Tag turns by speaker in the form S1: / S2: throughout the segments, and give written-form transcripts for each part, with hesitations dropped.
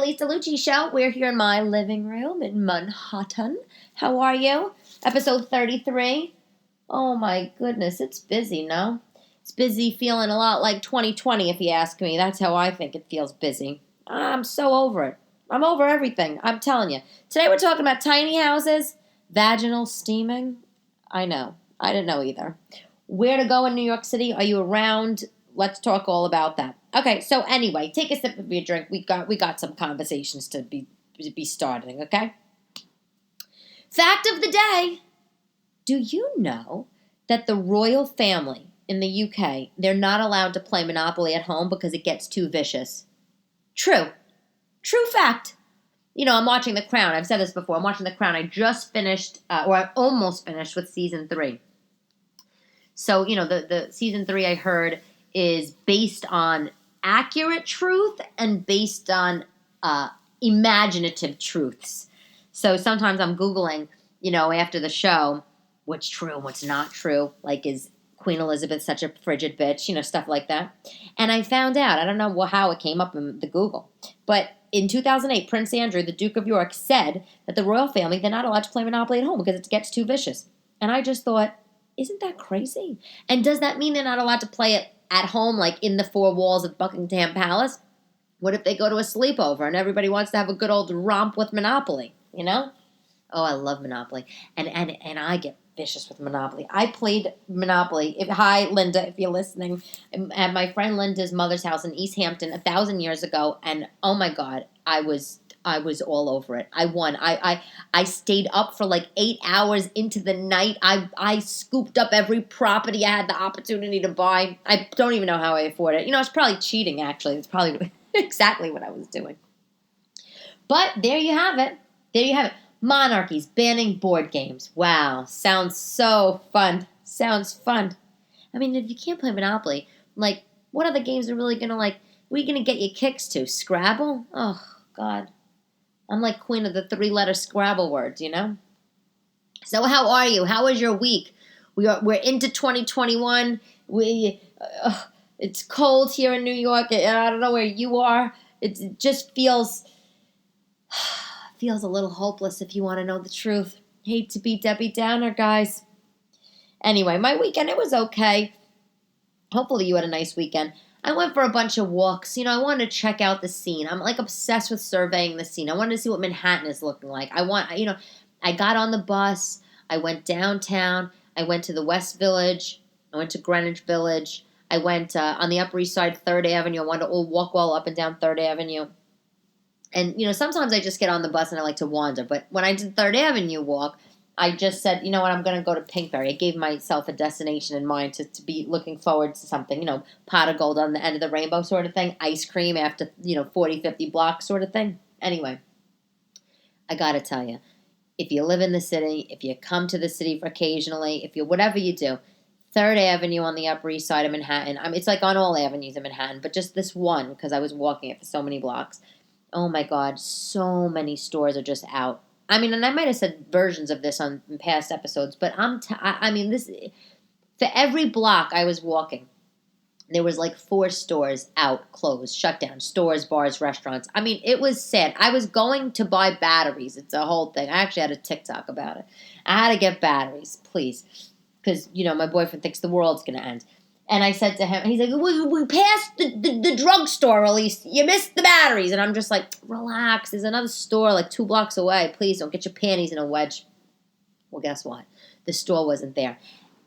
S1: Elyse DeLucci Show. We're here in my living room in Manhattan. How are you? Episode 33. Oh my goodness, it's busy, no? It's busy, feeling a lot like 2020 if you ask me. That's how I think it feels busy. I'm so over it. I'm over everything, I'm telling you. Today we're talking about tiny houses, vaginal steaming. I know. I didn't know either. Where to go in New York City? Are you around? Let's talk all about that. Okay, so anyway, take a sip of your drink. We got some conversations to be starting, okay? Fact of the day. Do you know that the royal family in the UK, they're not allowed to play Monopoly at home because it gets too vicious? True. True fact. You know, I'm watching The Crown. I've said this before. I'm watching The Crown. I just finished, or I almost finished with season 3. So, you know, the season 3 I heard is based on accurate truth and based on imaginative truths. So sometimes I'm Googling, you know, after the show, what's true and what's not true. Like, is Queen Elizabeth such a frigid bitch? You know, stuff like that. And I found out, I don't know how it came up in the Google, but in 2008, Prince Andrew, the Duke of York, said that the royal family, they're not allowed to play Monopoly at home because it gets too vicious. And I just thought, isn't that crazy? And does that mean they're not allowed to play it at home, like in the 4 walls of Buckingham Palace? What if they go to a sleepover and everybody wants to have a good old romp with Monopoly, you know? Oh, I love Monopoly. And I get vicious with Monopoly. I played Monopoly. Hi, Linda, if you're listening. At my friend Linda's mother's house in East Hampton 1,000 years ago, and oh my God, I was all over it. I won. I stayed up for like 8 hours into the night. I scooped up every property I had the opportunity to buy. I don't even know how I afford it. You know, it's probably cheating, actually. It's probably exactly what I was doing. But there you have it. There you have it. Monarchies banning board games. Wow. Sounds so fun. Sounds fun. I mean, if you can't play Monopoly, like, what other games are really going to, like, what are you going to get your kicks to? Scrabble? Oh, God. I'm like queen of the 3-letter Scrabble words, you know? So how are you? How was your week? We're into 2021. It's cold here in New York. I don't know where you are. It just feels a little hopeless if you want to know the truth. Hate to be Debbie Downer, guys. Anyway, my weekend, it was okay. Hopefully you had a nice weekend. I went for a bunch of walks. You know, I wanted to check out the scene. I'm like obsessed with surveying the scene. I wanted to see what Manhattan is looking like. I got on the bus. I went downtown. I went to the West Village. I went to Greenwich Village. I went on the Upper East Side, 3rd Avenue. I wanted to walk all up and down 3rd Avenue. And, you know, sometimes I just get on the bus and I like to wander. But when I did 3rd Avenue walk, I just said, you know what, I'm going to go to Pinkberry. I gave myself a destination in mind to be looking forward to something, you know, pot of gold on the end of the rainbow sort of thing, ice cream after, 40, 50 blocks sort of thing. Anyway, I got to tell you, if you live in the city, if you come to the city for occasionally, if you, whatever you do, 3rd Avenue on the Upper East Side of Manhattan, I mean, it's like on all avenues in Manhattan, but just this one, because I was walking it for so many blocks. Oh my God, so many stores are just out. I mean, and I might have said versions of this on past episodes, but I mean, this, for every block I was walking, there was like 4 stores out, closed, shut down, stores, bars, restaurants. I mean, it was sad. I was going to buy batteries. It's a whole thing. I actually had a TikTok about it. I had to get batteries, please, because, you know, my boyfriend thinks the world's going to end. And I said to him, he's like, we passed the drugstore, Elyse. You missed the batteries. And I'm just like, relax. There's another store like 2 blocks away. Please don't get your panties in a wedge. Well, guess what? The store wasn't there.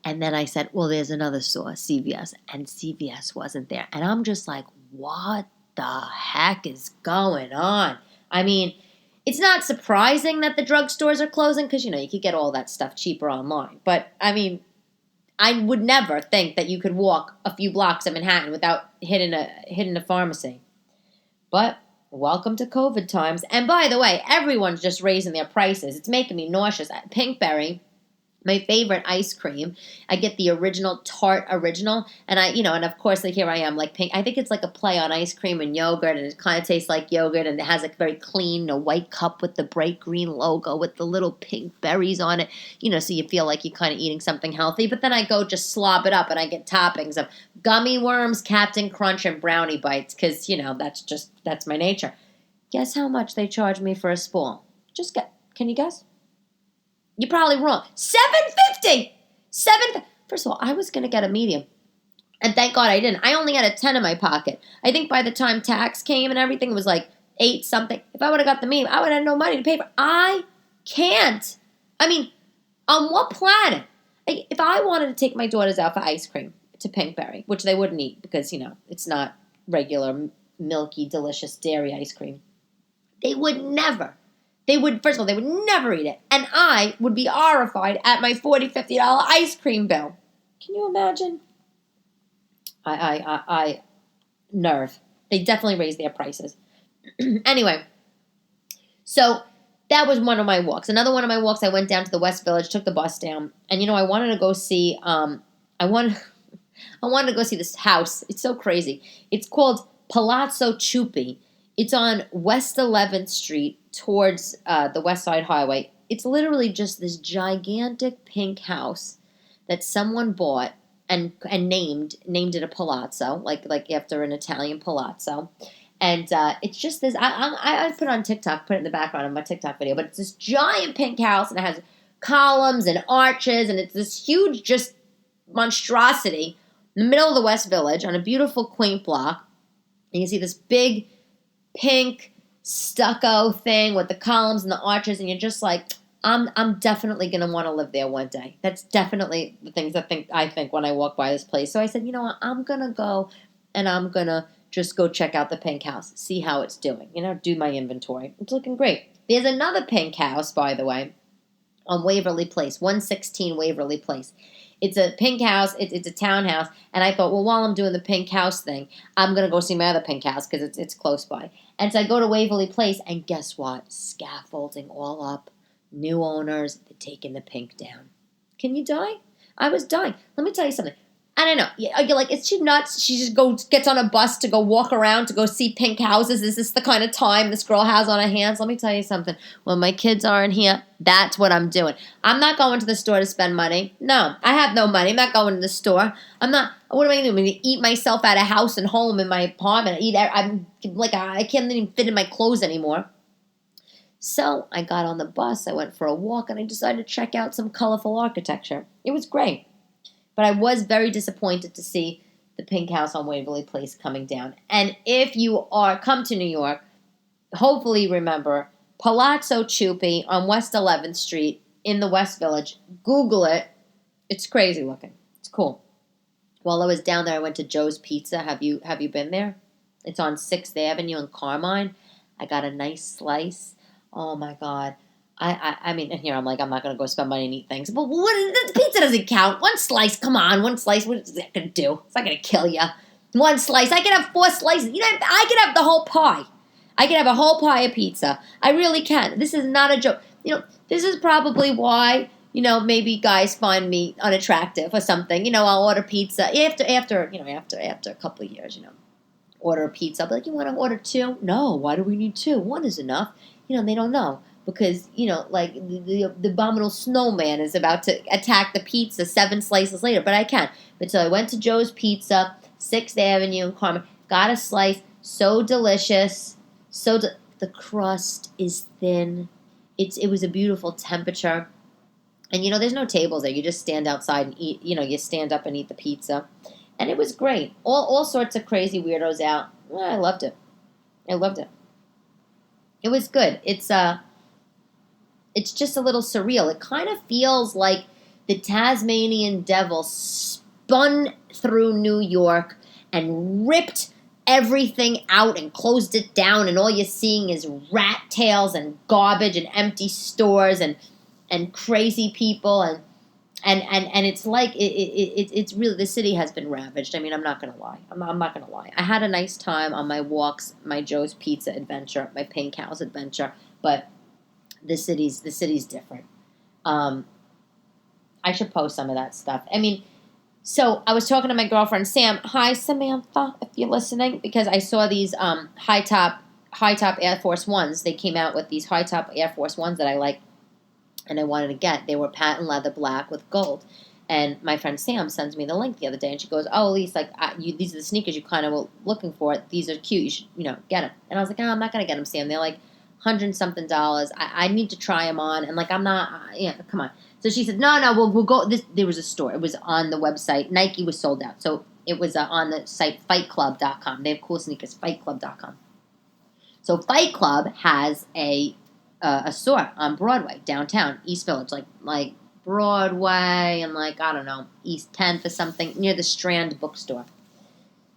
S1: And then I said, well, there's another store, CVS. And CVS wasn't there. And I'm just like, what the heck is going on? I mean, it's not surprising that the drugstores are closing because, you know, you could get all that stuff cheaper online. But, I mean, I would never think that you could walk a few blocks in Manhattan without hitting a pharmacy. But welcome to COVID times. And by the way, everyone's just raising their prices. It's making me nauseous. At Pinkberry, my favorite ice cream, I get the original tart original, and and of course, like here I am, like pink. I think it's like a play on ice cream and yogurt, and it kind of tastes like yogurt, and it has a very clean, white cup with the bright green logo with the little pink berries on it, so you feel like you're kind of eating something healthy. But then I go just slob it up, and I get toppings of gummy worms, Captain Crunch, and brownie bites, because that's my nature. Guess how much they charged me for a spool? Can you guess? You're probably wrong. $7.50. First of all, I was going to get a medium. And thank God I didn't. I only had a 10 in my pocket. I think by the time tax came and everything, it was like 8 something. If I would have got the medium, I would have had no money to pay for it. I can't. I mean, on what planet? If I wanted to take my daughters out for ice cream to Pinkberry, which they wouldn't eat because, it's not regular, milky, delicious dairy ice cream, they would never. First of all, they would never eat it. And I would be horrified at my $40, $50 ice cream bill. Can you imagine? I nerve. They definitely raised their prices. Anyway, so that was one of my walks. Another one of my walks, I went down to the West Village, took the bus down, and I wanted to go see. I wanted to go see this house. It's so crazy. It's called Palazzo Ciuppi. It's on West 11th Street towards the West Side Highway. It's literally just this gigantic pink house that someone bought and named it a palazzo, like after an Italian palazzo. And it's just this, I put it on TikTok, put it in the background of my TikTok video, but it's this giant pink house, and it has columns and arches, and it's this huge just monstrosity in the middle of the West Village on a beautiful, quaint block. And you see this big pink stucco thing with the columns and the arches, and you're just like, I'm definitely going to want to live there one day. That's definitely the things I think when I walk by this place. So I said, what, I'm going to go, and I'm going to just go check out the pink house, see how it's doing, do my inventory. It's looking great. There's another pink house, by the way, on Waverly Place, 116 Waverly Place. It's a pink house. It's a townhouse. And I thought, well, while I'm doing the pink house thing, I'm going to go see my other pink house because it's close by. And so I go to Waverly Place, and guess what? Scaffolding all up. New owners, they're taking the pink down. Can you die? I was dying. Let me tell you something. I don't know. You're like, is she nuts? She just gets on a bus to go walk around to go see pink houses. Is this the kind of time this girl has on her hands? Let me tell you something. When my kids aren't here, that's what I'm doing. I'm not going to the store to spend money. No, I have no money. I'm not going to the store. I'm not. What am I going to do? I'm going to eat myself out of house and home in my apartment. I can't even fit in my clothes anymore. So I got on the bus. I went for a walk, and I decided to check out some colorful architecture. It was great. But I was very disappointed to see the pink house on Waverly Place coming down. And if you come to New York, hopefully remember Palazzo Ciuppi on West 11th Street in the West Village. Google it. It's crazy looking. It's cool. While I was down there, I went to Joe's Pizza. Have you been there? It's on 6th Avenue in Carmine. I got a nice slice. Oh my God. I mean, and here I'm like, I'm not going to go spend money and eat things. But the pizza doesn't count. One slice, come on, one slice. What is that going to do? It's not going to kill you. One slice. I could have 4 slices. I could have the whole pie. I could have a whole pie of pizza. I really can. This is not a joke. This is probably why, maybe guys find me unattractive or something. I'll order pizza after a couple of years, order a pizza. I'll be like, you want to order 2? No, why do we need 2? 1 is enough. They don't know. Because, like the abominable snowman is about to attack the pizza 7 slices later. But I can. But so I went to Joe's Pizza, 6th Avenue in Carmel. Got a slice. So delicious. The crust is thin. It was a beautiful temperature. And, there's no tables there. You just stand outside and eat. You stand up and eat the pizza. And it was great. All sorts of crazy weirdos out. I loved it. It was good. It's just a little surreal. It kind of feels like the Tasmanian devil spun through New York and ripped everything out and closed it down, and all you're seeing is rat tails and garbage and empty stores and crazy people and it's like it's really, the city has been ravaged. I mean, I'm not gonna lie. I'm not gonna lie. I had a nice time on my walks, my Joe's Pizza adventure, my pink house adventure, but the city's different. I should post some of that stuff. I mean, so I was talking to my girlfriend Sam. Hi, Samantha, if you're listening, because I saw these high top Air Force Ones. They came out with these high top Air Force Ones that I like, and I wanted to get. They were patent leather black with gold. And my friend Sam sends me the link the other day, and she goes, "Oh, Elyse, like these are the sneakers you kind of were looking for. These are cute. You should, get them." And I was like, "Oh, I'm not gonna get them, Sam. They're like $100-something. I need to try them on, and like I'm not. Come on." So she said, "No, we'll go." There was a store. It was on the website. Nike was sold out, so it was on the site FightClub.com. They have cool sneakers. FightClub.com. So Fight Club has a store on Broadway downtown, East Village, like Broadway and I don't know, East 10th or something, near the Strand bookstore.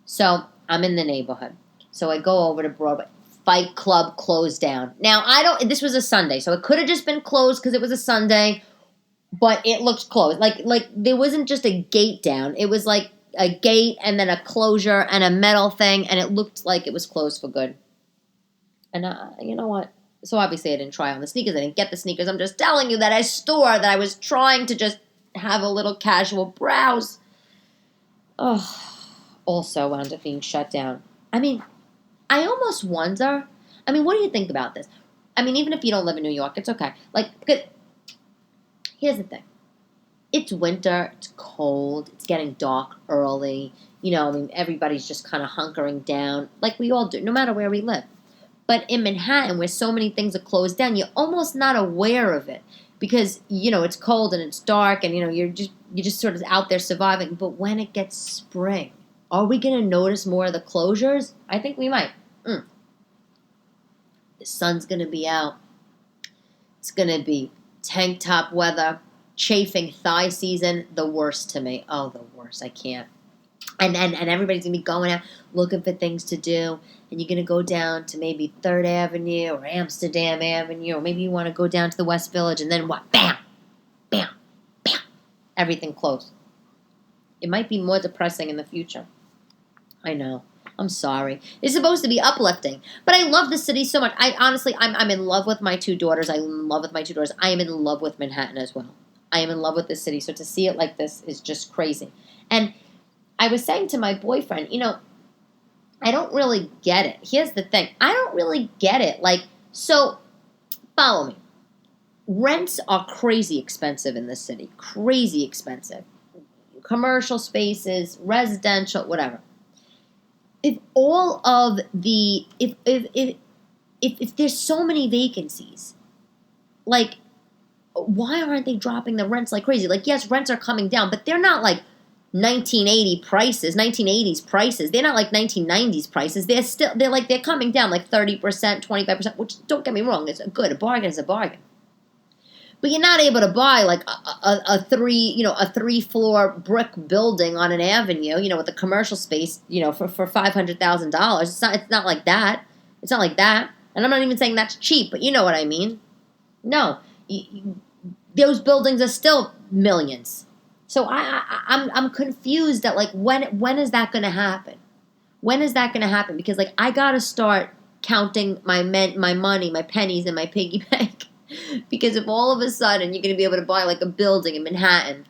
S1: So I'm in the neighborhood. So I go over to Broadway. Fight Club closed down. Now, this was a Sunday, so it could have just been closed because it was a Sunday, but it looked closed. Like there wasn't just a gate down. It was like a gate and then a closure and a metal thing, and it looked like it was closed for good. And you know what? So obviously I didn't try on the sneakers. I didn't get the sneakers. I'm just telling you that a store that I was trying to just have a little casual browse, also wound up being shut down. I mean, I almost wonder, what do you think about this? Even if you don't live in New York, it's okay. Because here's the thing. It's winter. It's cold. It's getting dark early. Everybody's just kind of hunkering down like we all do, no matter where we live. But in Manhattan, where so many things are closed down, you're almost not aware of it because, it's cold and it's dark and, you're just sort of out there surviving. But when it gets spring, are we going to notice more of the closures? I think we might. The sun's going to be out. It's going to be tank top weather, chafing thigh season, the worst to me. Oh, the worst. I can't. And everybody's going to be going out looking for things to do. And you're going to go down to maybe 3rd Avenue or Amsterdam Avenue. Or maybe you want to go down to the West Village. And then what? Bam! Bam! Bam! Everything closed. It might be more depressing in the future. I know. I'm sorry. It's supposed to be uplifting. But I love the city so much. I'm in love with my 2 daughters. I am in love with Manhattan as well. I am in love with the city. So to see it like this is just crazy. And I was saying to my boyfriend, I don't really get it. Here's the thing. I don't really get it. So follow me. Rents are crazy expensive in this city. Crazy expensive. Commercial spaces, residential, whatever. If there's so many vacancies, why aren't they dropping the rents like crazy? Yes, rents are coming down, but they're not 1980s prices. They're not 1990s prices. They're coming down 30%, 25%, which don't get me wrong, it's good. A bargain is a bargain. But you're not able to buy a 3-floor brick building on an avenue, with a commercial space, for $500,000. It's not like that. It's not like that. And I'm not even saying that's cheap, but you know what I mean. No, those buildings are still millions. So I'm confused at when is that going to happen? When is that going to happen? Because I got to start counting my money, my pennies in my piggy bank. Because if all of a sudden you're going to be able to buy a building in Manhattan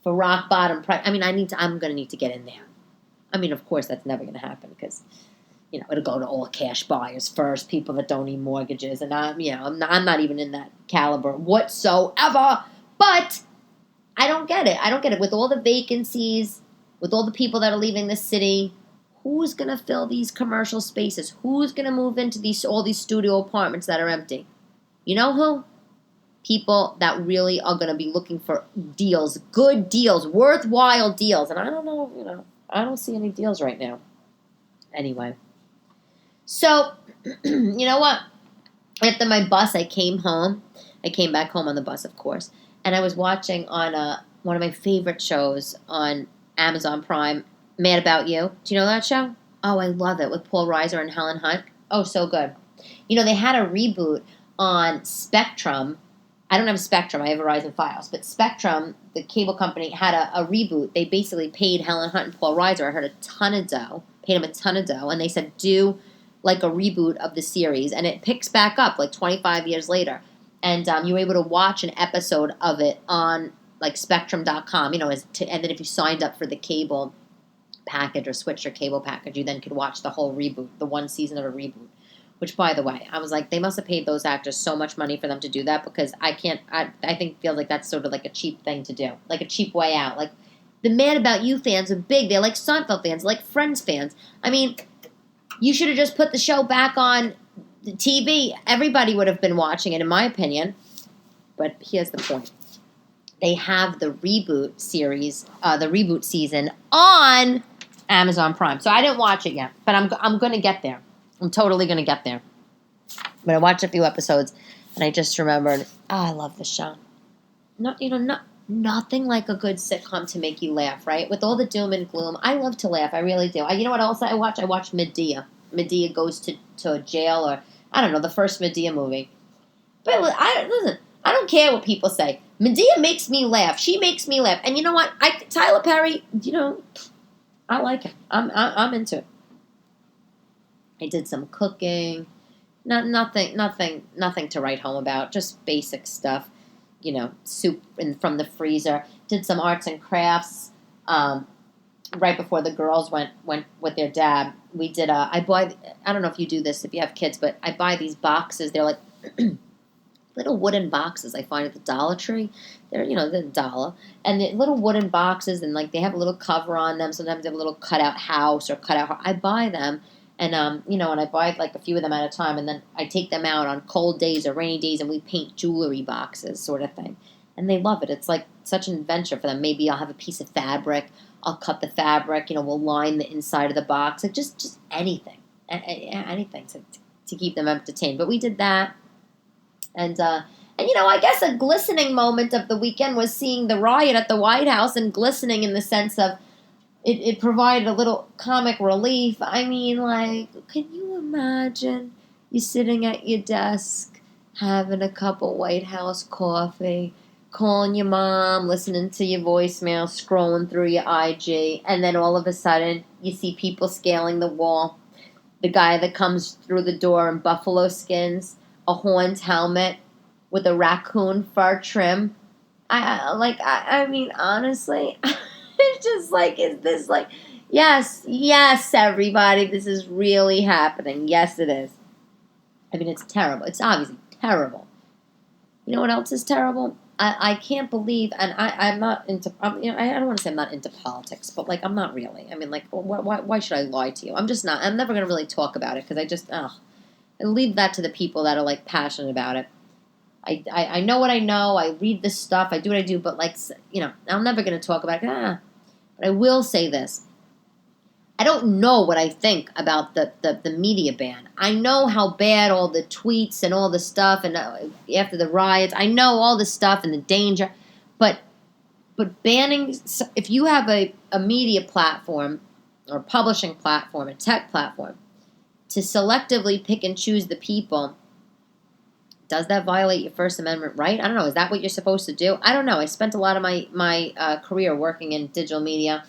S1: for rock bottom price, I'm going to need to get in there. Of course that's never going to happen because it'll go to all cash buyers first, people that don't need mortgages, and I'm not even in that caliber whatsoever. But I don't get it. I don't get it. With all the vacancies, with all the people that are leaving the city, who's going to fill these commercial spaces? Who's going to move into all these studio apartments that are empty? You know who? People that really are going to be looking for deals, good deals, worthwhile deals. And I don't know, I don't see any deals right now. Anyway. So, you know what? After my bus, I came home. I came back home on the bus, of course. And I was watching on one of my favorite shows on Amazon Prime, Mad About You. Do you know that show? Oh, I love it, with Paul Reiser and Helen Hunt. Oh, so good. They had a reboot on Spectrum. I don't have Spectrum. I have Verizon Fios. But Spectrum, the cable company, had a reboot. They basically paid Helen Hunt and Paul Reiser, I heard, paid them a ton of dough, and they said, do a reboot of the series. And it picks back up 25 years later. And you were able to watch an episode of it on Spectrum.com, and then if you signed up for the cable package or switched your cable package, you then could watch the whole reboot, the one season of a reboot, Which, by the way, I was like, they must have paid those actors so much money for them to do that, because I think feels like that's sort of like a cheap thing to do. Like a cheap way out. Like, the Mad About You fans are big. They're like Seinfeld fans, like Friends fans. I mean, you should have just put the show back on the TV. Everybody would have been watching it, in my opinion. But here's the point. They have the reboot series, the reboot season on Amazon Prime. So I didn't watch it yet, but I'm going to get there. I'm totally going to get there. But I watched a few episodes, and I just remembered, I love this show. Nothing like a good sitcom to make you laugh, right? With all the doom and gloom, I love to laugh. I really do. You know what else I watch? I watch Medea. Medea goes to jail, or, I don't know, the first Medea movie. But listen, I don't care what people say. Medea makes me laugh. She makes me laugh. And you know what? Tyler Perry, I like it. I'm into it. I did some cooking. Nothing to write home about. Just basic stuff. Soup from the freezer. Did some arts and crafts. Right before the girls went with their dad. We did I don't know if you do this if you have kids, but I buy these boxes. They're like little wooden boxes I find at the Dollar Tree. They're, they're $1. And they're little wooden boxes, and like they have a little cover on them. Sometimes they have a little cutout house or cutout. I buy them. And, and I buy like a few of them at a time, and then I take them out on cold days or rainy days, and we paint jewelry boxes sort of thing. And they love it. It's like such an adventure for them. Maybe I'll have a piece of fabric. I'll cut the fabric. We'll line the inside of the box. Like just anything. Anything to keep them entertained. But we did that. And I guess a glistening moment of the weekend was seeing the riot at the White House, and glistening in the sense of it provided a little comic relief. I mean, like, can you imagine you sitting at your desk, having a cup of White House coffee, calling your mom, listening to your voicemail, scrolling through your IG, and then all of a sudden you see people scaling the wall. The guy that comes through the door in buffalo skins, a horned helmet with a raccoon fur trim. I mean, honestly, it's just like, is this like, yes, everybody, this is really happening. Yes, it is. I mean, it's terrible. It's obviously terrible. You know what else is terrible? I can't believe, and I'm not into, I don't want to say I'm not into politics, but like, I'm not really. I mean, like, why should I lie to you? I'm just not. I'm never going to really talk about it, because I leave that to the people that are like passionate about it. I know what I know. I read this stuff. I do what I do. But, like, I'm never going to talk about it. But I will say this. I don't know what I think about the media ban. I know how bad all the tweets and all the stuff, and after the riots, I know all the stuff and the danger. But banning, if you have a media platform or publishing platform, a tech platform, to selectively pick and choose the people, does that violate your First Amendment right? I don't know. Is that what you're supposed to do? I don't know. I spent a lot of my career working in digital media.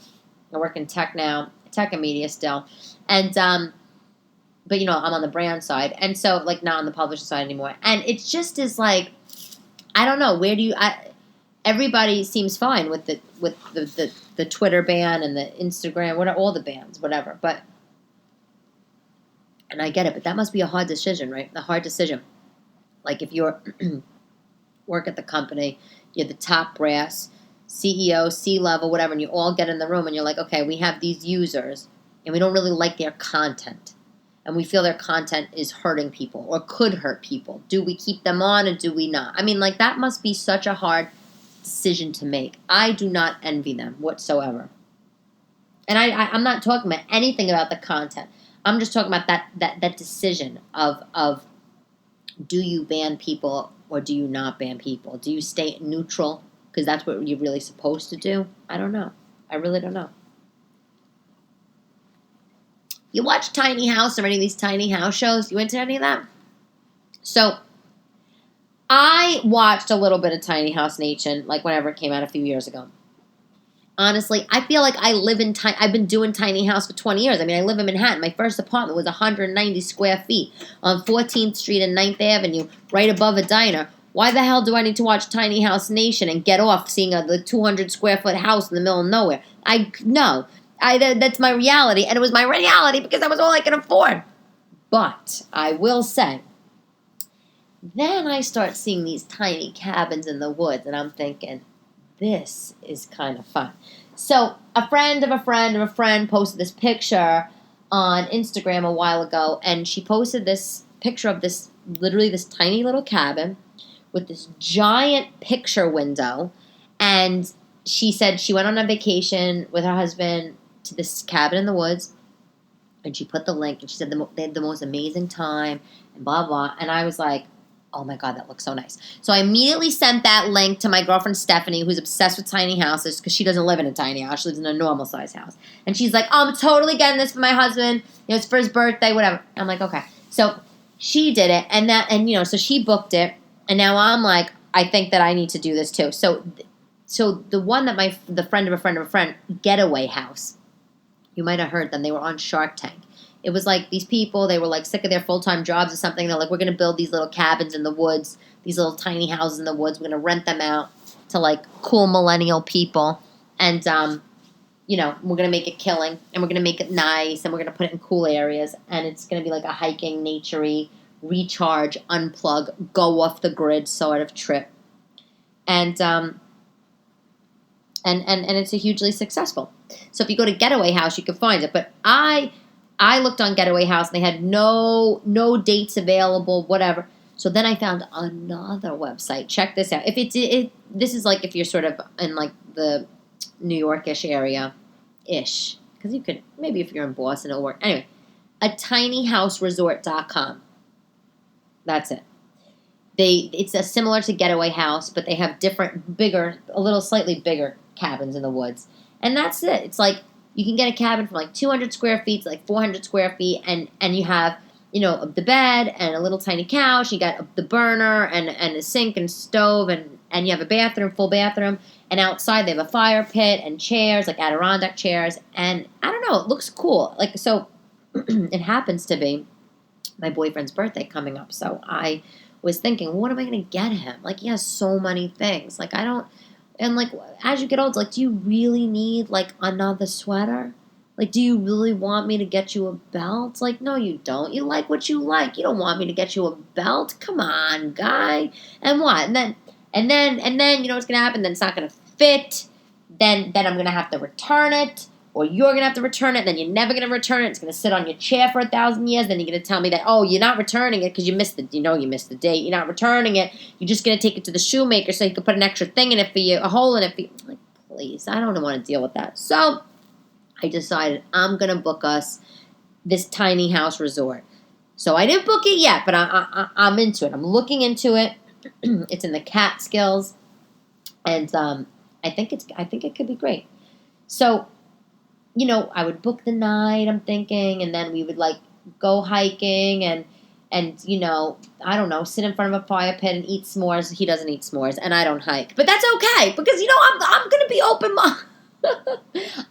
S1: I work in tech now, tech and media still. And, but, I'm on the brand side. And so, like, not on the publisher side anymore. And it just is like, I don't know. Where do you, everybody seems fine with the Twitter ban and the Instagram, all the bans, whatever. But, and I get it, but that must be a hard decision, right? A hard decision. Like, if you're work at the company, you're the top brass, CEO, C-level, whatever, and you all get in the room and you're like, okay, we have these users, and we don't really like their content, and we feel their content is hurting people or could hurt people. Do we keep them on or do we not? I mean, like, that must be such a hard decision to make. I do not envy them whatsoever. And I'm not talking about anything about the content. I'm just talking about that decision of do you ban people or do you not ban people? Do you stay neutral because that's what you're really supposed to do? I don't know. I really don't know. You watch Tiny House or any of these tiny house shows? You into any of that? So I watched a little bit of Tiny House Nation, like whenever it came out a few years ago. Honestly, I feel like I've been doing Tiny House for 20 years. I mean, I live in Manhattan. My first apartment was 190 square feet on 14th Street and 9th Avenue, right above a diner. Why the hell do I need to watch Tiny House Nation and get off seeing the 200 square foot house in the middle of nowhere? No. That's my reality, and it was my reality because that was all I could afford. But I will say, then I start seeing these tiny cabins in the woods, and I'm thinking, this is kind of fun. So a friend of a friend of a friend posted this picture on Instagram a while ago, and she posted this picture of this, literally this tiny little cabin with this giant picture window, and she said she went on a vacation with her husband to this cabin in the woods, and she put the link, and she said they had the most amazing time, and blah, blah, and I was like, oh my God, that looks so nice. So I immediately sent that link to my girlfriend Stephanie, who's obsessed with tiny houses because she doesn't live in a tiny house. She lives in a normal size house. And she's like, oh, I'm totally getting this for my husband. It's for his birthday, whatever. I'm like, okay. So she did it, and so she booked it, and now I'm like, I think that I need to do this too. So the one that the friend of a friend of a friend, Getaway House, you might have heard them. They were on Shark Tank. It was like these people, they were like sick of their full-time jobs or something. They're like, we're going to build these little cabins in the woods, these little tiny houses in the woods. We're going to rent them out to like cool millennial people. And, we're going to make a killing, and we're going to make it nice, and we're going to put it in cool areas. And it's going to be like a hiking, nature-y, recharge, unplug, go off the grid sort of trip. And it's a hugely successful. So if you go to Getaway House, you can find it. But I looked on Getaway House, and they had no dates available, whatever. So then I found another website. Check this out. This is like if you're sort of in like the New York-ish area-ish. Because you could, maybe if you're in Boston, it'll work. Anyway, a tinyhouseresort.com. That's it. It's similar to Getaway House, but they have different, bigger, a little slightly bigger cabins in the woods. And that's it. It's like, you can get a cabin from like 200 square feet to like 400 square feet, and you have, the bed and a little tiny couch. You got the burner and a sink and stove, and you have a bathroom, full bathroom. And outside they have a fire pit and chairs, like Adirondack chairs. And I don't know, it looks cool. Like, so it happens to be my boyfriend's birthday coming up. So I was thinking, what am I going to get him? Like, he has so many things. Like, and, like, as you get older, like, do you really need, like, another sweater? Like, do you really want me to get you a belt? Like, no, you don't. You like what you like. You don't want me to get you a belt? Come on, guy. And what? And then, you know what's going to happen? Then it's not going to fit. Then I'm going to have to return it. Or you're going to have to return it. Then you're never going to return it. It's going to sit on your chair for 1,000 years. Then you're going to tell me that, oh, you're not returning it because you missed the date. You're not returning it. You're just going to take it to the shoemaker so he can put an extra thing in it for you, a hole in it for you. I'm like, please, I don't want to deal with that. So I decided I'm going to book us this tiny house resort. So I didn't book it yet, but I'm into it. I'm looking into it. It's in the Catskills, and I think it could be great. So, I would book the night, I'm thinking, and then we would, like, go hiking and I don't know, sit in front of a fire pit and eat s'mores. He doesn't eat s'mores, and I don't hike. But that's okay, because, I'm going to be open-minded.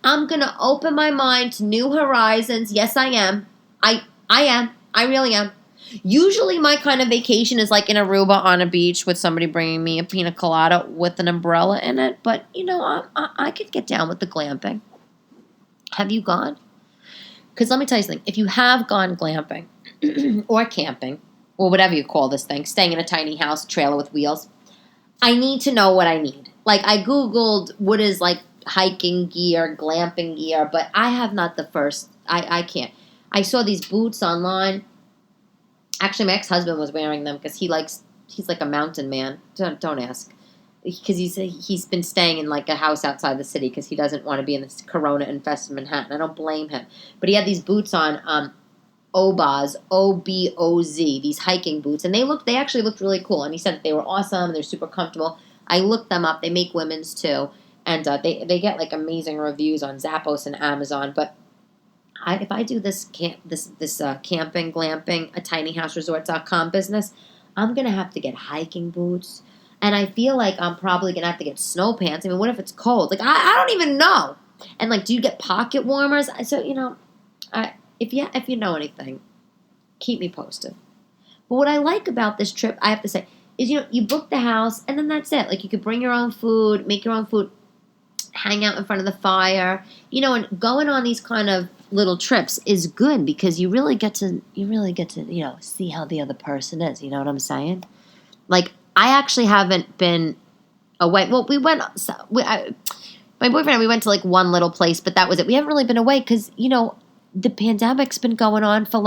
S1: I'm going to open my mind to new horizons. Yes, I am. I am. I really am. Usually my kind of vacation is like in Aruba on a beach with somebody bringing me a pina colada with an umbrella in it. But, I could get down with the glamping. Have you gone? Because let me tell you something. If you have gone glamping or camping or whatever you call this thing, staying in a tiny house, trailer with wheels, I need to know what I need. Like, I Googled what is, like, hiking gear, glamping gear, but I have not the first. I can't. I saw these boots online. Actually, my ex-husband was wearing them because he's like a mountain man. Don't ask. Because he's been staying in like a house outside the city because he doesn't want to be in this corona-infested Manhattan. I don't blame him. But he had these boots on, Oboz, O-B-O-Z, these hiking boots. And they actually looked really cool. And he said that they were awesome and they're super comfortable. I looked them up. They make women's too. And they get like amazing reviews on Zappos and Amazon. But if I do this camping, glamping, a tinyhouseresort.com business, I'm going to have to get hiking boots. And I feel like I'm probably going to have to get snow pants. I mean, what if it's cold? Like, I don't even know. And, like, do you get pocket warmers? So, if you know anything, keep me posted. But what I like about this trip, I have to say, is, you book the house, and then that's it. Like, you could bring your own food, make your own food, hang out in front of the fire, and going on these kind of little trips is good because you really get to see how the other person is. You know what I'm saying? Like, I actually haven't been away. Well, my boyfriend and we went to like one little place, but that was it. We haven't really been away because, the pandemic's been going on for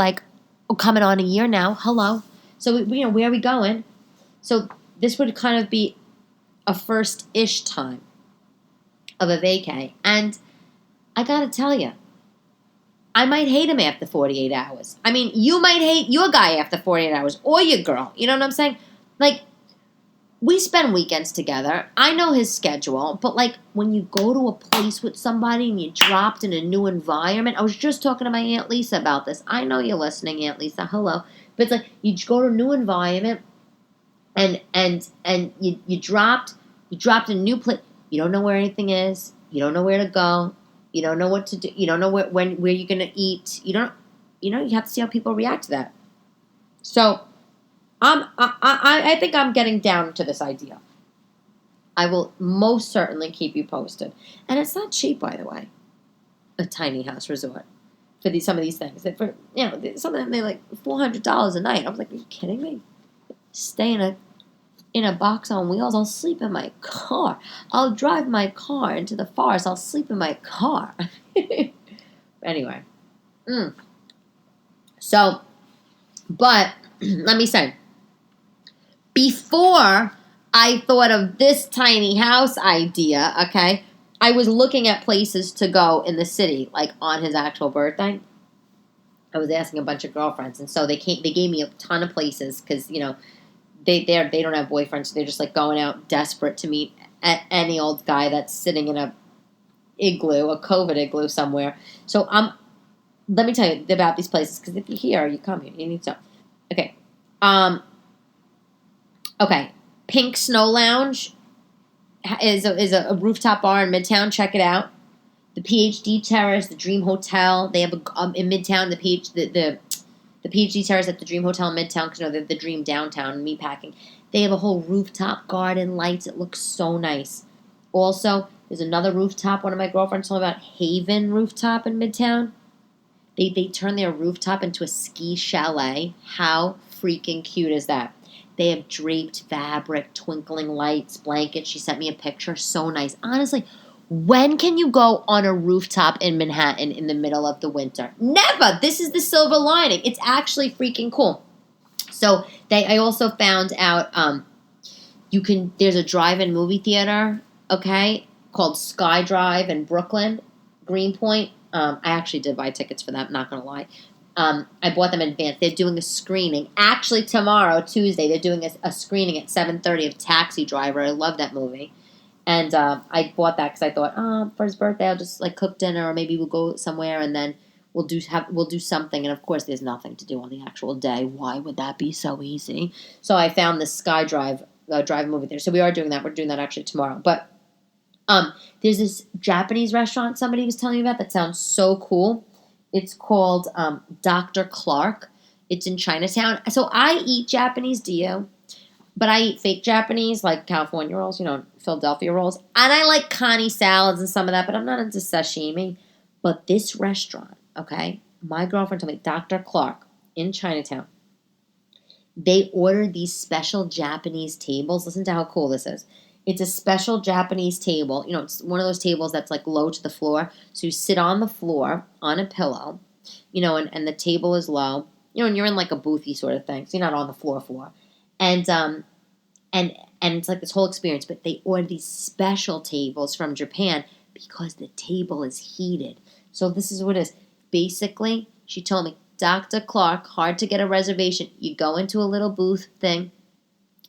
S1: coming on a year now. Hello. So, where are we going? So this would kind of be a first-ish time of a vacay. And I got to tell you, I might hate him after 48 hours. I mean, you might hate your guy after 48 hours or your girl. You know what I'm saying? Like, we spend weekends together. I know his schedule. But, when you go to a place with somebody and you're dropped in a new environment. I was just talking to my Aunt Lisa about this. I know you're listening, Aunt Lisa. Hello. But it's like you go to a new environment and you dropped in a new place. You don't know where anything is. You don't know where to go. You don't know what to do. You don't know where you're gonna eat. You have to see how people react to that. So, I think I'm getting down to this idea. I will most certainly keep you posted, and it's not cheap, by the way. A tiny house resort for some of these things. For some of them they like $400 a night. I was like, are you kidding me? Stay in a box on wheels. I'll sleep in my car. I'll drive my car into the forest. I'll sleep in my car. Anyway. So, but let me say, before I thought of this tiny house idea, okay, I was looking at places to go in the city, like on his actual birthday. I was asking a bunch of girlfriends, and so they gave me a ton of places because, they don't have boyfriends, so they're just like going out desperate to meet any old guy that's sitting in a COVID igloo somewhere. So let me tell you about these places because if you're here, you come here, you need to know. Okay, okay. Pink Snow Lounge is a rooftop bar in Midtown. Check it out. The PhD Terrace, the Dream Hotel. They have in Midtown the PhD Terrace at the Dream Hotel in Midtown, because they're the Dream Downtown, Meatpacking. They have a whole rooftop garden, lights. It looks so nice. Also, there's another rooftop. One of my girlfriends told me about Haven Rooftop in Midtown. They turn their rooftop into a ski chalet. How freaking cute is that? They have draped fabric, twinkling lights, blankets. She sent me a picture. So nice. Honestly, when can you go on a rooftop in Manhattan in the middle of the winter? Never. This is the silver lining. It's actually freaking cool. So I also found out there's a drive-in movie theater, okay, called Sky Drive in Brooklyn, Greenpoint. I actually did buy tickets for that, I'm not going to lie. I bought them in advance. They're doing a screening. Actually, tomorrow, Tuesday, they're doing a screening at 7:30 of Taxi Driver. I love that movie. And I bought that because I thought, for his birthday, I'll just cook dinner, or maybe we'll go somewhere and then we'll do something. And of course, there's nothing to do on the actual day. Why would that be so easy? So I found this Sky Drive movie theater. So we are doing that. We're doing that actually tomorrow. But there's this Japanese restaurant somebody was telling me about that sounds so cool. It's called Dr. Clark. It's in Chinatown. So I eat Japanese, do you? But I eat fake Japanese, like California rolls, Philadelphia rolls. And I like Connie salads and some of that, but I'm not into sashimi. But this restaurant, okay, my girlfriend told me, Dr. Clark in Chinatown, they ordered these special Japanese tables. Listen to how cool this is. It's a special Japanese table. It's one of those tables that's low to the floor. So you sit on the floor on a pillow, and the table is low, and you're in a boothy sort of thing. So you're not on the floor. And it's this whole experience. But they ordered these special tables from Japan because the table is heated. So this is what it is. Basically, she told me, Dr. Clark, hard to get a reservation. You go into a little booth thing.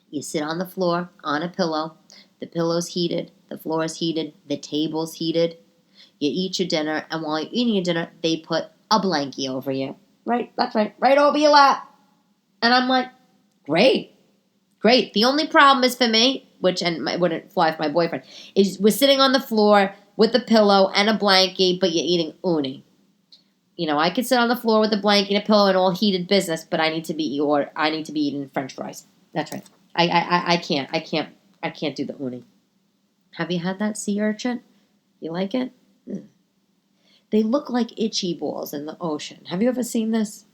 S1: You sit on the floor on a pillow. The pillow's heated. The floor is heated. The table's heated. You eat your dinner. And while you're eating your dinner, they put a blankie over you. Right? That's right. Right over your lap. And I'm like, great. The only problem is for me, wouldn't fly for my boyfriend, is we're sitting on the floor with a pillow and a blankie, but you're eating uni. I could sit on the floor with a blanket and a pillow and all heated business, but I need to be eating French fries. That's right. I can't do the uni. Have you had that sea urchin? You like it? They look like itchy balls in the ocean. Have you ever seen this?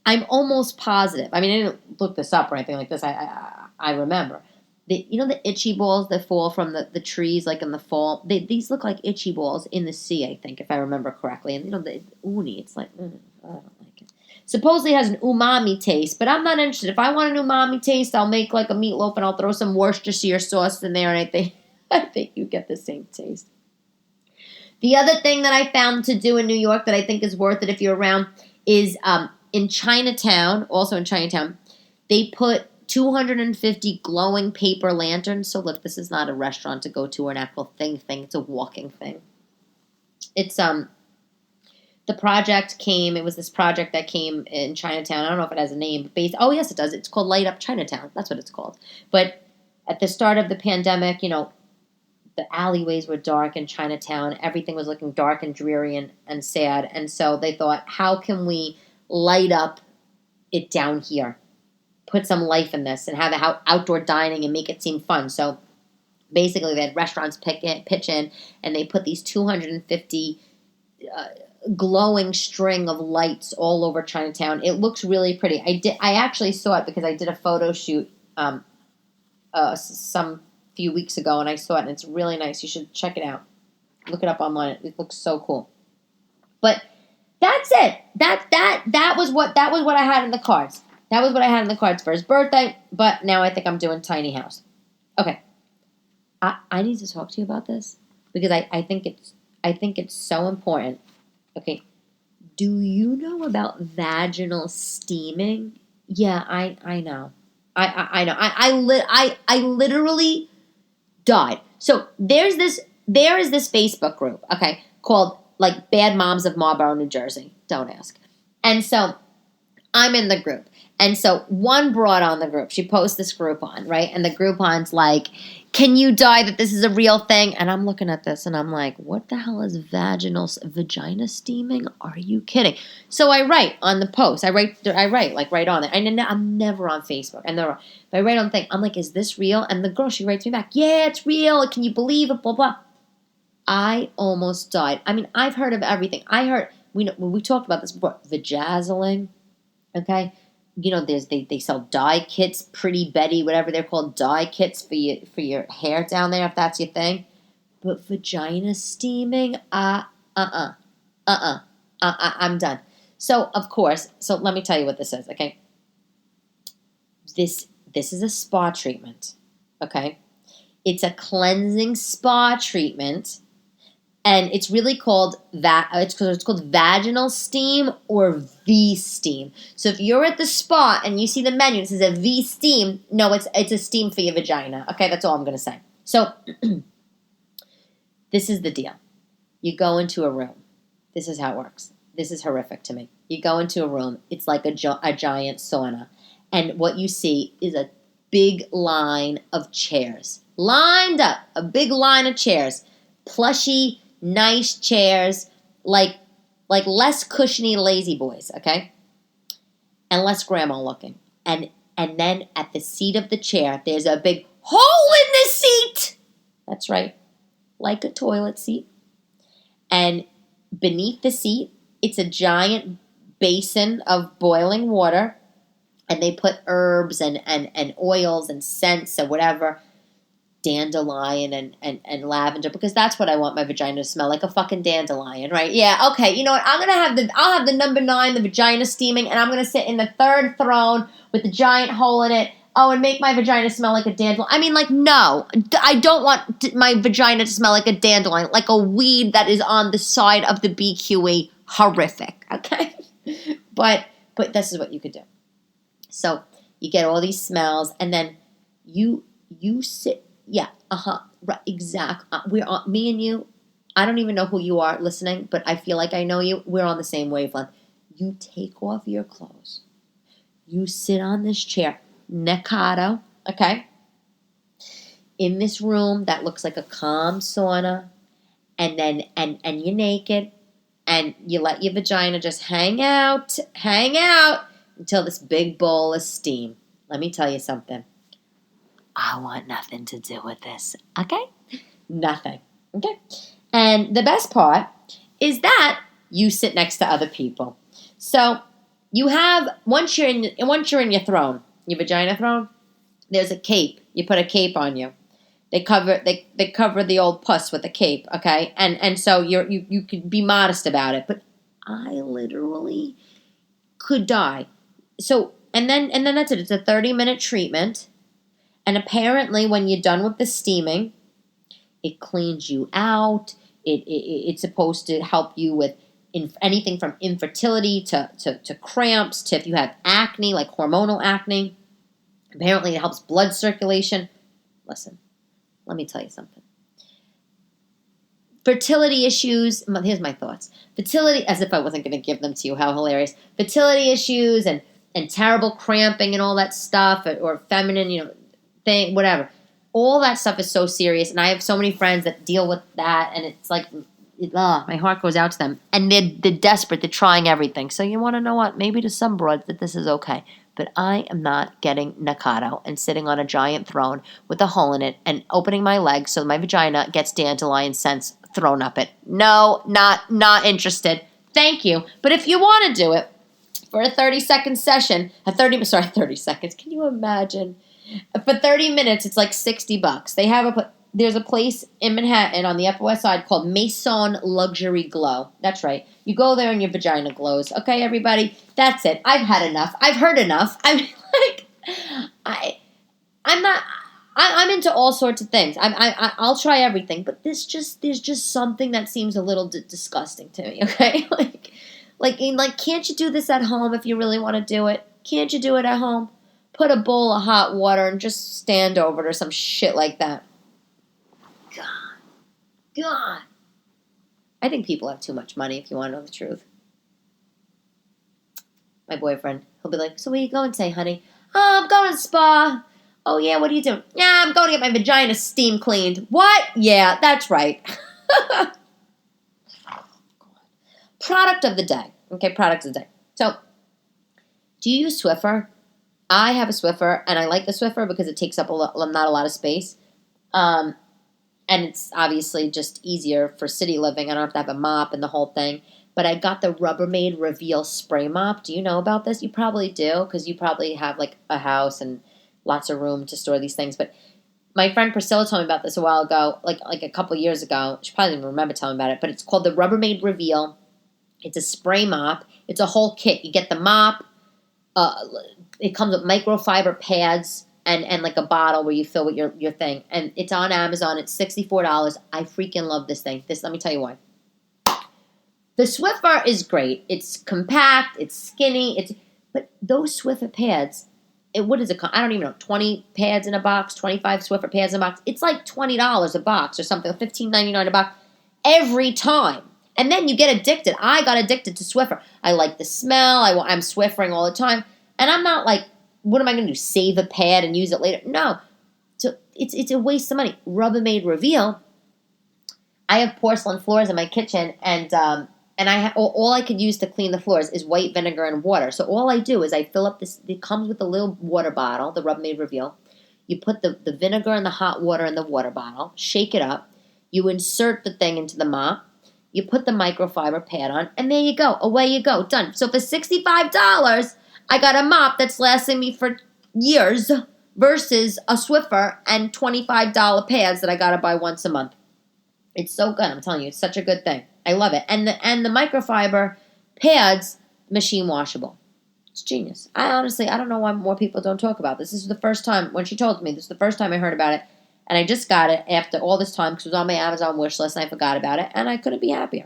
S1: I'm almost positive. I mean, I didn't look this up or anything like this. I remember. The itchy balls that fall from the trees like in the fall? These look like itchy balls in the sea, I think, if I remember correctly. And, the uni, it's like, I don't like it. Supposedly it has an umami taste, but I'm not interested. If I want an umami taste, I'll make like a meatloaf and I'll throw some Worcestershire sauce in there, and I think you get the same taste. The other thing that I found to do in New York that I think is worth it if you're around is in Chinatown, also in Chinatown, they put 250 glowing paper lanterns. So look, this is not a restaurant to go to or an actual thing. It's a walking thing. It's the project came. It was this project that came in Chinatown. I don't know if it has a name. Oh yes, it does. It's called Light Up Chinatown. That's what it's called. But at the start of the pandemic, the alleyways were dark in Chinatown. Everything was looking dark and dreary and sad. And so they thought, how can we light up it down here? Put some life in this and have outdoor dining and make it seem fun. So basically they had restaurants pitch in, and they put these 250 glowing string of lights all over Chinatown. It looks really pretty. I actually saw it because I did a photo shoot some few weeks ago, and I saw it, and it's really nice. You should check it out. Look it up online. It looks so cool. But that's it. That was what I had in the cards. That was what I had in the cards for his birthday, but now I think I'm doing tiny house. Okay. I need to talk to you about this because I think it's so important. Okay. Do you know about vaginal steaming? Yeah, I know. I know. I literally died. So there is this Facebook group, okay, called like Bad Moms of Marlboro, New Jersey. Don't ask. And so I'm in the group. And so one broad on the group, she posts this Groupon, right? And the Groupon's like, can you die that this is a real thing? And I'm looking at this and I'm like, what the hell is vagina steaming? Are you kidding? So I write on the post. I write like right on it. I'm never on Facebook. And but I write on the thing. I'm like, is this real? And the girl, she writes me back, yeah, it's real. Can you believe it? Blah, blah. I almost died. I mean, I've heard of everything. We talked about this before, vajazzling, okay? They sell dye kits, Pretty Betty, whatever they're called, dye kits for your hair down there if that's your thing. But vagina steaming, I'm done. So of course, let me tell you what this is, okay? This is a spa treatment, okay? It's a cleansing spa treatment. And it's really called it's called vaginal steam or V steam. So if you're at the spa and you see the menu, it says a V steam. No, it's a steam for your vagina. Okay, that's all I'm going to say. So this is the deal. You go into a room. This is how it works. This is horrific to me. You go into a room. It's like a giant sauna. And what you see is a big line of chairs. Lined up. A big line of chairs. Plushy, nice chairs, like less cushiony lazy boys, okay? And less grandma looking. And then at the seat of the chair, there's a big hole in the seat. That's right. Like a toilet seat. And beneath the seat, it's a giant basin of boiling water. And they put herbs and oils and scents or whatever, dandelion and lavender, because that's what I want my vagina to smell like, a fucking dandelion, right? Yeah, okay, you know what? I'll have the number 9, the vagina steaming, and I'm gonna sit in the third throne with the giant hole in it. Oh, and make my vagina smell like a dandelion. I mean, like, no, I don't want my vagina to smell like a dandelion, like a weed that is on the side of the BQE. Horrific, okay? But this is what you could do. So you get all these smells, and then you sit. Yeah, right, exactly. We're on, me and you, I don't even know who you are listening, but I feel like I know you. We're on the same wavelength. You take off your clothes. You sit on this chair, Necado, okay? In this room that looks like a calm sauna, and then you're naked, and you let your vagina just hang out until this big bowl of steam. Let me tell you something. I want nothing to do with this, okay? Nothing, okay? And the best part is that you sit next to other people. So you have, once you're in your throne, your vagina throne, there's a cape. You put a cape on you. They cover the old puss with a cape, okay? And so you could be modest about it. But I literally could die. So and then that's it. It's a 30-minute treatment. And apparently when you're done with the steaming, it cleans you out. It's supposed to help you with anything from infertility to cramps to if you have acne, like hormonal acne. Apparently it helps blood circulation. Listen, let me tell you something. Fertility issues, here's my thoughts. Fertility, as if I wasn't going to give them to you, how hilarious. Fertility issues and terrible cramping and all that stuff, or feminine, thing, whatever. All that stuff is so serious, and I have so many friends that deal with that, and it's like, my heart goes out to them. And they're desperate. They're trying everything. So you want to know what? Maybe to some broads that this is okay. But I am not getting Nakado and sitting on a giant throne with a hole in it and opening my legs so my vagina gets dandelion scents thrown up it. No, not interested. Thank you. But if you want to do it for a 30-second session, 30 seconds. Can you imagine? For 30 minutes, it's like $60. There's a place in Manhattan on the Upper West Side called Maison Luxury Glow. That's right. You go there and your vagina glows. Okay, everybody? That's it. I've had enough. I've heard enough. I'm into all sorts of things. I'll try everything, but there's just something that seems a little disgusting to me. Okay, like can't you do this at home if you really want to do it? Can't you do it at home? Put a bowl of hot water and just stand over it or some shit like that. God. I think people have too much money, if you want to know the truth. My boyfriend, he'll be like, so where you going today, honey? Oh, I'm going to the spa. Oh, yeah, what are you doing? Yeah, I'm going to get my vagina steam cleaned. What? Yeah, that's right. Product of the day. Okay, product of the day. So, do you use Swiffer? I have a Swiffer, and I like the Swiffer because it takes up not a lot of space. And it's obviously just easier for city living. I don't have to have a mop and the whole thing. But I got the Rubbermaid Reveal Spray Mop. Do you know about this? You probably do, because you probably have like a house and lots of room to store these things. But my friend Priscilla told me about this a while ago, like a couple of years ago. She probably didn't remember telling me about it. But it's called the Rubbermaid Reveal. It's a spray mop. It's a whole kit. You get the mop. It comes with microfiber pads. And like a bottle where you fill with your thing. And it's on Amazon. It's $64. I freaking love this thing. Let me tell you why. The Swiffer is great. It's compact. It's skinny. But those Swiffer pads, what is it called? I don't even know. 20 pads in a box, 25 Swiffer pads in a box. It's like $20 a box or something, $15.99 a box every time. And then you get addicted. I got addicted to Swiffer. I like the smell. I'm Swiffering all the time. And I'm not like, what am I going to do? Save a pad and use it later? No. So it's a waste of money. Rubbermaid Reveal. I have porcelain floors in my kitchen, and I all I could use to clean the floors is white vinegar and water. So all I do is I fill up this. It comes with a little water bottle, the Rubbermaid Reveal. You put the vinegar and the hot water in the water bottle. Shake it up. You insert the thing into the mop. You put the microfiber pad on, and there you go. Away you go. Done. So for $65. I got a mop that's lasting me for years versus a Swiffer and $25 pads that I got to buy once a month. It's so good. I'm telling you, it's such a good thing. I love it. And the microfiber pads, machine washable. It's genius. I don't know why more people don't talk about this. This is the first time, when she told me, this is the first time I heard about it. And I just got it after all this time because it was on my Amazon wish list and I forgot about it. And I couldn't be happier.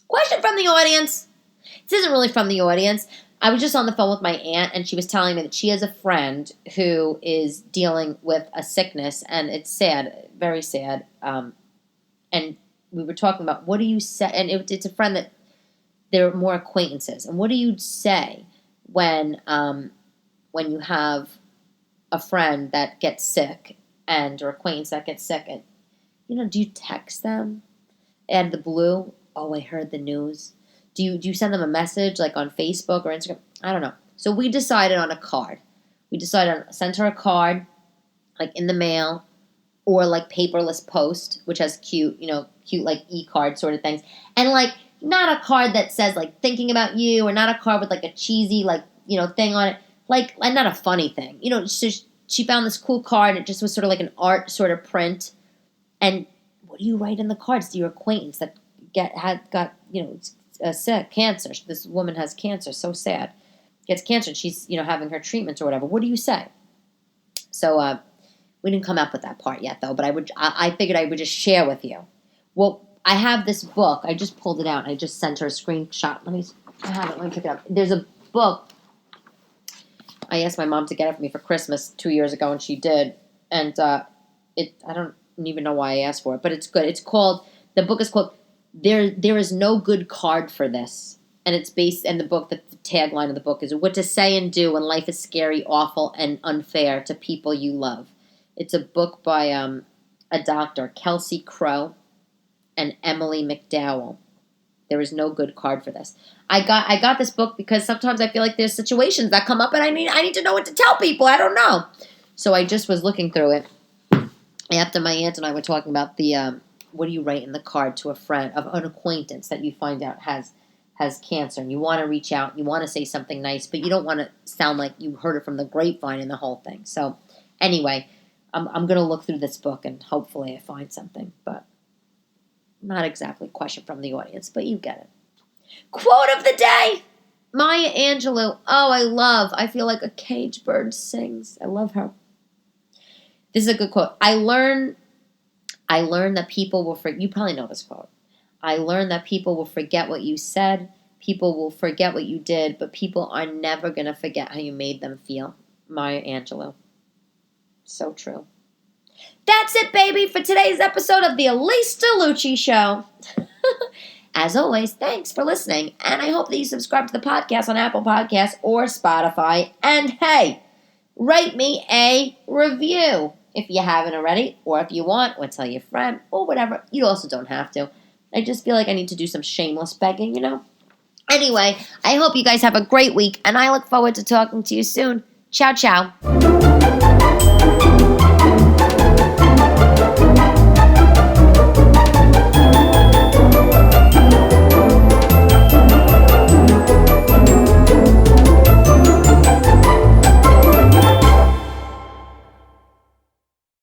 S1: Question from the audience. This isn't really from the audience. I was just on the phone with my aunt, and she was telling me that she has a friend who is dealing with a sickness, and it's sad, very sad. And we were talking about, what do you say? And it's a friend that they're more acquaintances. And what do you say when you have a friend that gets sick or acquaintance that gets sick? And, do you text them out of the blue? Oh, I heard the news. Do you send them a message like on Facebook or Instagram? I don't know. So we decided on a card. We decided on send her a card, like in the mail, or like paperless post, which has cute like e-card sort of things. And like not a card that says like thinking about you, or not a card with like a cheesy like, thing on it. Like, and not a funny thing. So she found this cool card, and it just was sort of like an art sort of print. And what do you write in the cards to your acquaintance that got sick, cancer? This woman has cancer, so sad. Gets cancer, and she's, having her treatments or whatever. What do you say? So, we didn't come up with that part yet, though, but I figured I would just share with you. Well, I have this book. I just pulled it out. I just sent her a screenshot. I have it. Let me pick it up. There's a book. I asked my mom to get it for me for Christmas 2 years ago, and she did. And I don't even know why I asked for it, but it's good. The book is called There Is No Good Card for This. And it's based, and the tagline of the book is What to Say and Do When Life is Scary, Awful, and Unfair to People You Love. It's a book by a doctor, Kelsey Croix, and Emily McDowell. There is no good card for this. I got this book because sometimes I feel like there's situations that come up, and I need to know what to tell people. I don't know. So I just was looking through it after my aunt and I were talking about the what do you write in the card to a friend, of an acquaintance that you find out has cancer, and you want to reach out, you want to say something nice, but you don't want to sound like you heard it from the grapevine and the whole thing. So anyway, I'm going to look through this book, and hopefully I find something, but not exactly a question from the audience, but you get it. Quote of the day, Maya Angelou. Oh, I feel like a cage bird sings. I love her. This is a good quote. I learned that people will forget. You probably know this quote. I learned that people will forget what you said. People will forget what you did, but people are never going to forget how you made them feel. Maya Angelou. So true. That's it, baby, for today's episode of the Elyse DeLucci Show. As always, thanks for listening, and I hope that you subscribe to the podcast on Apple Podcasts or Spotify. And hey, write me a review if you haven't already, or if you want, or tell your friend, or whatever. You also don't have to. I just feel like I need to do some shameless begging, Anyway, I hope you guys have a great week, and I look forward to talking to you soon. Ciao, ciao.